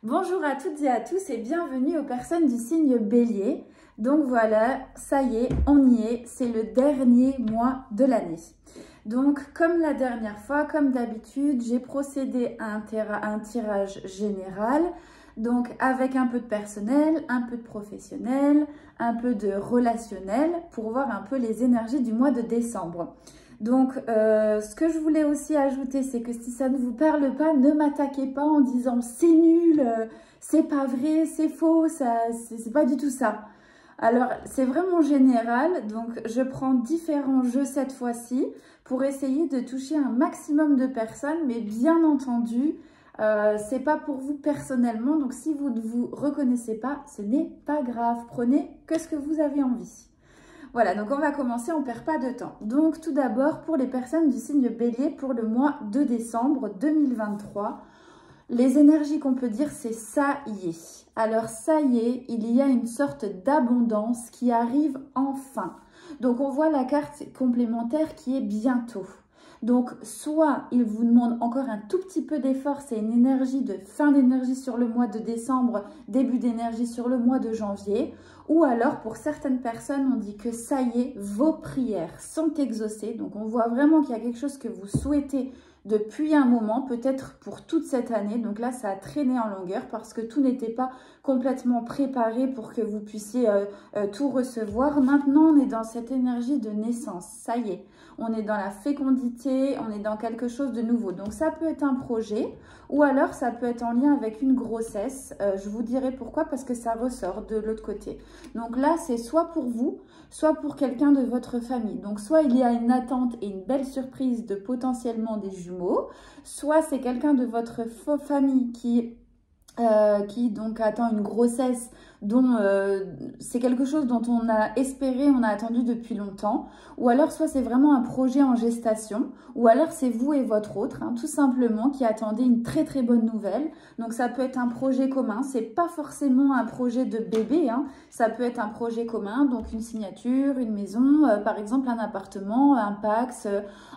Bonjour à toutes et à tous et bienvenue aux personnes du signe Bélier. Donc voilà, ça y est, on y est, c'est le dernier mois de l'année. Donc comme la dernière fois, comme d'habitude, j'ai procédé à un tirage général. Donc avec un peu de personnel, un peu de professionnel, un peu de relationnel pour voir un peu les énergies du mois de décembre. Donc, ce que je voulais aussi ajouter, c'est que si ça ne vous parle pas, ne m'attaquez pas en disant c'est nul, c'est pas vrai, c'est faux, c'est pas du tout ça. Alors, c'est vraiment général, donc je prends différents jeux cette fois-ci pour essayer de toucher un maximum de personnes, mais bien entendu, c'est pas pour vous personnellement, donc si vous ne vous reconnaissez pas, ce n'est pas grave, prenez que ce que vous avez envie. Voilà, donc on va commencer, on ne perd pas de temps. Donc tout d'abord, pour les personnes du signe Bélier, pour le mois de décembre 2023, les énergies qu'on peut dire, c'est ça y est. Alors ça y est, il y a une sorte d'abondance qui arrive enfin. Donc on voit la carte complémentaire qui est bientôt. Donc soit il vous demande encore un tout petit peu d'effort, c'est une énergie de fin d'énergie sur le mois de décembre, début d'énergie sur le mois de janvier. Ou alors pour certaines personnes, on dit que ça y est, vos prières sont exaucées. Donc on voit vraiment qu'il y a quelque chose que vous souhaitez depuis un moment, peut-être pour toute cette année. Donc là, ça a traîné en longueur parce que tout n'était pas complètement préparé pour que vous puissiez tout recevoir. Maintenant, on est dans cette énergie de naissance. Ça y est, on est dans la fécondité, on est dans quelque chose de nouveau. Donc ça peut être un projet ou alors ça peut être en lien avec une grossesse. Je vous dirai pourquoi, parce que ça ressort de l'autre côté. Donc là, c'est soit pour vous, soit pour quelqu'un de votre famille. Donc soit il y a une attente et une belle surprise de potentiellement des jumeaux, soit c'est quelqu'un de votre famille qui donc attend une grossesse dont c'est quelque chose dont on a espéré, on a attendu depuis longtemps, ou alors soit c'est vraiment un projet en gestation, ou alors c'est vous et votre autre, tout simplement, qui attendez une très très bonne nouvelle. Donc ça peut être un projet commun, c'est pas forcément un projet de bébé, ça peut être un projet commun, donc une signature, une maison, par exemple un appartement, un Pacs,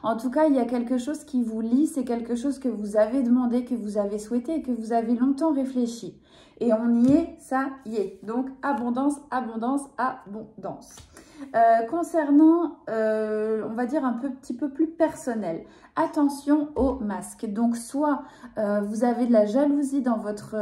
en tout cas il y a quelque chose qui vous lie, c'est quelque chose que vous avez demandé, que vous avez souhaité et que vous avez longtemps réfléchi. Et on y est, ça y est. Donc, abondance, abondance, abondance. Concernant, on va dire un petit peu plus personnel, attention aux masques. Donc, soit vous avez de la jalousie dans votre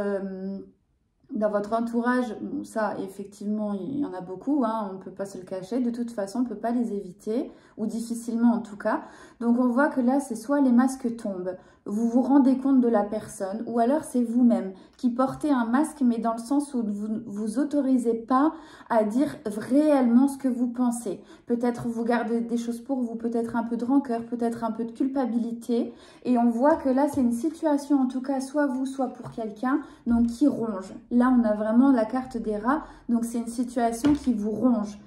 entourage, bon, ça, effectivement, il y en a beaucoup, on ne peut pas se le cacher. De toute façon, on ne peut pas les éviter, ou difficilement en tout cas. Donc, on voit que là, c'est soit les masques tombent, vous vous rendez compte de la personne, ou alors c'est vous-même qui portez un masque, mais dans le sens où vous ne vous autorisez pas à dire réellement ce que vous pensez. Peut-être vous gardez des choses pour vous, peut-être un peu de rancœur, peut-être un peu de culpabilité. Et on voit que là, c'est une situation, en tout cas, soit vous, soit pour quelqu'un, donc qui ronge. Là, on a vraiment la carte des rats, donc c'est une situation qui vous ronge.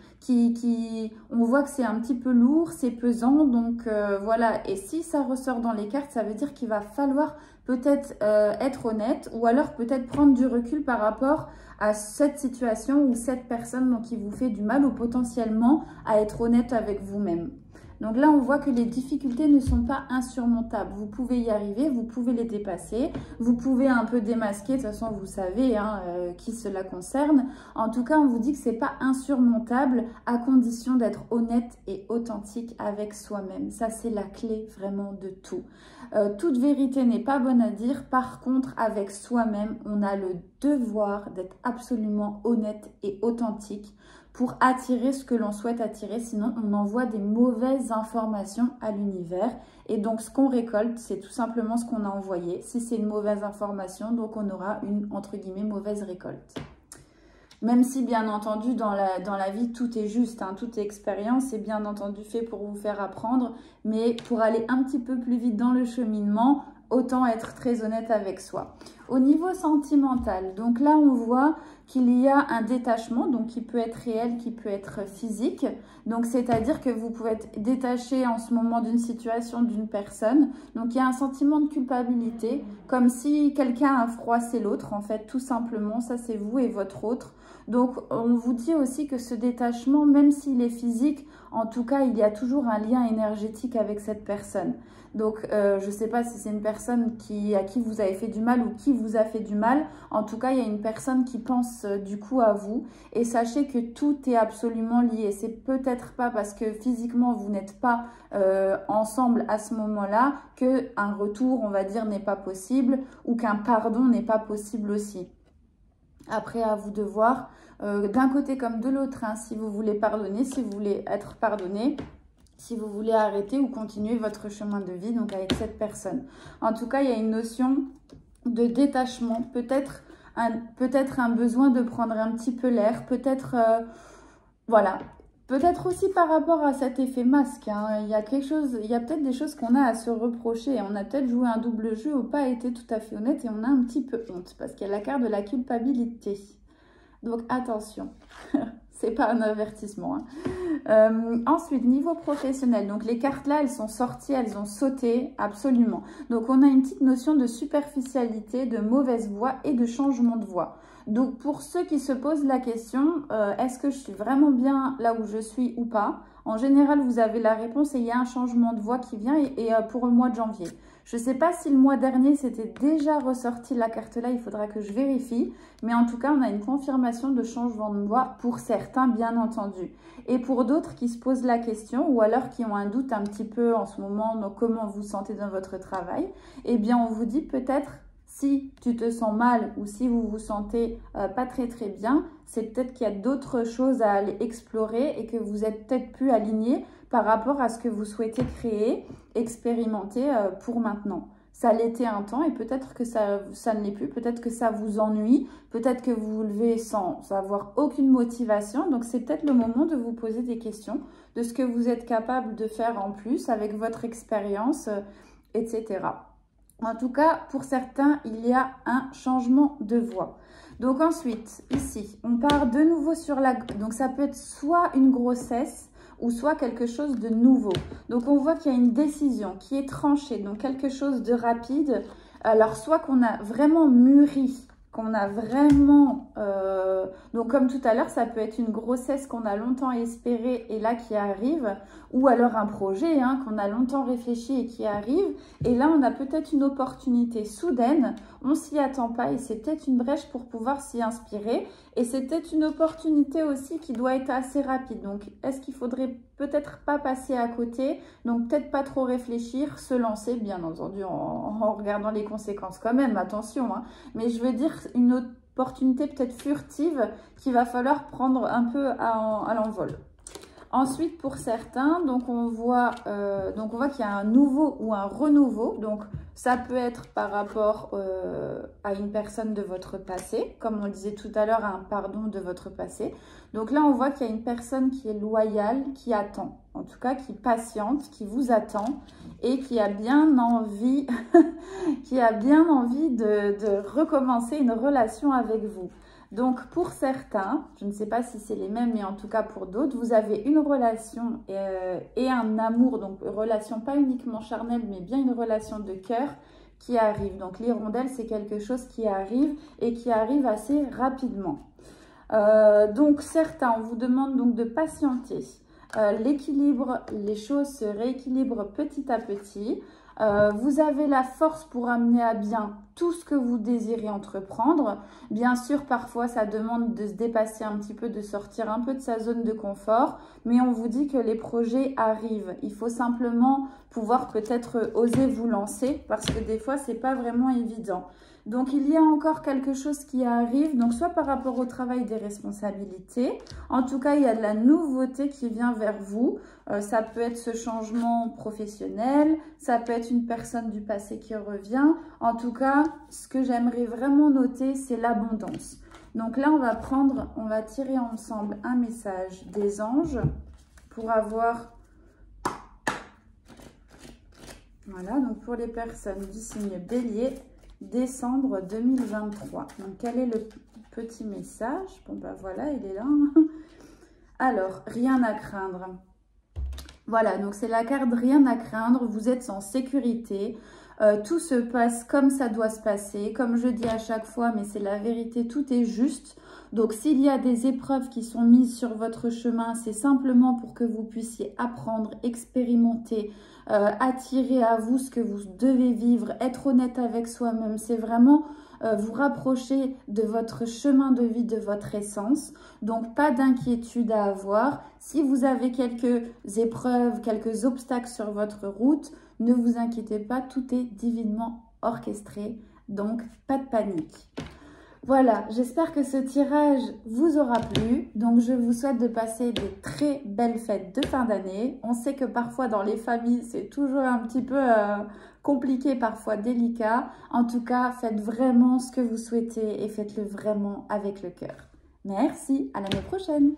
On voit que c'est un petit peu lourd, c'est pesant, donc voilà. Et si ça ressort dans les cartes, ça veut dire qu'il va falloir peut-être être honnête ou alors peut-être prendre du recul par rapport à cette situation ou cette personne donc, qui vous fait du mal ou potentiellement à être honnête avec vous-même. Donc là, on voit que les difficultés ne sont pas insurmontables. Vous pouvez y arriver, vous pouvez les dépasser, vous pouvez un peu démasquer, de toute façon, vous savez qui cela concerne. En tout cas, on vous dit que ce n'est pas insurmontable à condition d'être honnête et authentique avec soi-même. Ça, c'est la clé vraiment de tout. Toute vérité n'est pas bonne à dire. Par contre, avec soi-même, on a le devoir d'être absolument honnête et authentique pour attirer ce que l'on souhaite attirer, sinon on envoie des mauvaises informations à l'univers. Et donc ce qu'on récolte, c'est tout simplement ce qu'on a envoyé. Si c'est une mauvaise information, donc on aura une, entre guillemets, mauvaise récolte. Même si, bien entendu, dans la vie, tout est juste, toute expérience est bien entendu fait pour vous faire apprendre, mais pour aller un petit peu plus vite dans le cheminement, autant être très honnête avec soi. Au niveau sentimental, donc là on voit qu'il y a un détachement, donc qui peut être réel, qui peut être physique. Donc c'est-à-dire que vous pouvez être détaché en ce moment d'une situation, d'une personne. Donc il y a un sentiment de culpabilité, comme si quelqu'un a froissé l'autre, en fait, tout simplement. Ça c'est vous et votre autre. Donc on vous dit aussi que ce détachement, même s'il est physique, en tout cas il y a toujours un lien énergétique avec cette personne. Donc je ne sais pas si c'est une personne à qui vous avez fait du mal ou qui vous a fait du mal. En tout cas, il y a une personne qui pense du coup à vous. Et sachez que tout est absolument lié. C'est peut-être pas parce que physiquement, vous n'êtes pas ensemble à ce moment-là qu'un retour, on va dire, n'est pas possible ou qu'un pardon n'est pas possible aussi. Après, à vous de voir, d'un côté comme de l'autre, hein, si vous voulez pardonner, si vous voulez être pardonné, si vous voulez arrêter ou continuer votre chemin de vie donc avec cette personne. En tout cas, il y a une notion de détachement, peut-être un besoin de prendre un petit peu l'air, peut-être, voilà. Peut-être aussi par rapport à cet effet masque, hein, il y a peut-être des choses qu'on a à se reprocher. On a peut-être joué un double jeu ou pas été tout à fait honnête et on a un petit peu honte parce qu'il y a la carte de la culpabilité. Donc attention, c'est pas un avertissement. Hein. Ensuite, niveau professionnel, donc les cartes là, elles sont sorties, elles ont sauté, absolument. Donc on a une petite notion de superficialité, de mauvaise voix et de changement de voix. Donc pour ceux qui se posent la question, est-ce que je suis vraiment bien là où je suis ou pas? En général, vous avez la réponse et il y a un changement de voix qui vient et pour le mois de janvier. Je ne sais pas si le mois dernier, c'était déjà ressorti la carte là, il faudra que je vérifie. Mais en tout cas, on a une confirmation de changement de voix pour certains, bien entendu. Et pour d'autres qui se posent la question ou alors qui ont un doute un petit peu en ce moment, donc comment vous sentez dans votre travail, eh bien, on vous dit peut-être si tu te sens mal ou si vous vous sentez pas très bien, c'est peut-être qu'il y a d'autres choses à aller explorer et que vous êtes peut-être plus aligné par rapport à ce que vous souhaitez créer, expérimenter pour maintenant. Ça l'était un temps et peut-être que ça ne l'est plus, peut-être que ça vous ennuie, peut-être que vous vous levez sans avoir aucune motivation. Donc c'est peut-être le moment de vous poser des questions de ce que vous êtes capable de faire en plus avec votre expérience, etc. En tout cas, pour certains, il y a un changement de voix. Donc ensuite, ici, on part de nouveau sur la... Donc ça peut être soit une grossesse ou soit quelque chose de nouveau. Donc on voit qu'il y a une décision qui est tranchée, donc quelque chose de rapide. Alors soit qu'on a vraiment mûri, qu'on a vraiment... donc comme tout à l'heure, ça peut être une grossesse qu'on a longtemps espérée et là qui arrive, ou alors un projet hein, qu'on a longtemps réfléchi et qui arrive. Et là, on a peut-être une opportunité soudaine, on s'y attend pas et c'est peut-être une brèche pour pouvoir s'y inspirer. Et c'est peut-être une opportunité aussi qui doit être assez rapide. Donc, est-ce qu'il faudrait peut-être pas passer à côté? Donc, peut-être pas trop réfléchir, se lancer, bien entendu, en regardant les conséquences quand même, attention. Hein. Mais je veux dire, une opportunité peut-être furtive qu'il va falloir prendre un peu à l'envol. Ensuite, pour certains, donc on voit qu'il y a un nouveau ou un renouveau. Donc, ça peut être par rapport à une personne de votre passé, comme on le disait tout à l'heure, un pardon de votre passé. Donc là, on voit qu'il y a une personne qui est loyale, qui attend, en tout cas qui patiente, qui vous attend et qui a bien envie, de recommencer une relation avec vous. Donc, pour certains, je ne sais pas si c'est les mêmes, mais en tout cas pour d'autres, vous avez une relation et un amour, donc relation pas uniquement charnelle, mais bien une relation de cœur qui arrive. Donc, l'hirondelle, c'est quelque chose qui arrive et qui arrive assez rapidement. Donc, certains, on vous demande donc de patienter. L'équilibre, les choses se rééquilibrent petit à petit. Vous avez la force pour amener à bien tout ce que vous désirez entreprendre. Bien sûr, parfois, ça demande de se dépasser un petit peu, de sortir un peu de sa zone de confort. Mais on vous dit que les projets arrivent. Il faut simplement pouvoir peut-être oser vous lancer parce que des fois, c'est pas vraiment évident. Donc, il y a encore quelque chose qui arrive, donc soit par rapport au travail des responsabilités. En tout cas, il y a de la nouveauté qui vient vers vous. Ça peut être ce changement professionnel, ça peut être une personne du passé qui revient. En tout cas, ce que j'aimerais vraiment noter, c'est l'abondance. Donc là, on va tirer ensemble un message des anges pour avoir... Voilà, donc pour les personnes du signe Bélier... Décembre 2023. Donc, quel est le petit message? Bon, ben voilà, il est là. Alors, rien à craindre. Voilà, donc c'est la carte rien à craindre. Vous êtes en sécurité. Tout se passe comme ça doit se passer. Comme je dis à chaque fois, mais c'est la vérité, tout est juste. Donc, s'il y a des épreuves qui sont mises sur votre chemin, c'est simplement pour que vous puissiez apprendre, expérimenter, attirer à vous ce que vous devez vivre, être honnête avec soi-même. C'est vraiment vous rapprocher de votre chemin de vie, de votre essence. Donc, pas d'inquiétude à avoir. Si vous avez quelques épreuves, quelques obstacles sur votre route, ne vous inquiétez pas, tout est divinement orchestré. Donc, pas de panique. Voilà, j'espère que ce tirage vous aura plu. Donc, je vous souhaite de passer de très belles fêtes de fin d'année. On sait que parfois, dans les familles, c'est toujours un petit peu compliqué, parfois délicat. En tout cas, faites vraiment ce que vous souhaitez et faites-le vraiment avec le cœur. Merci, à l'année prochaine!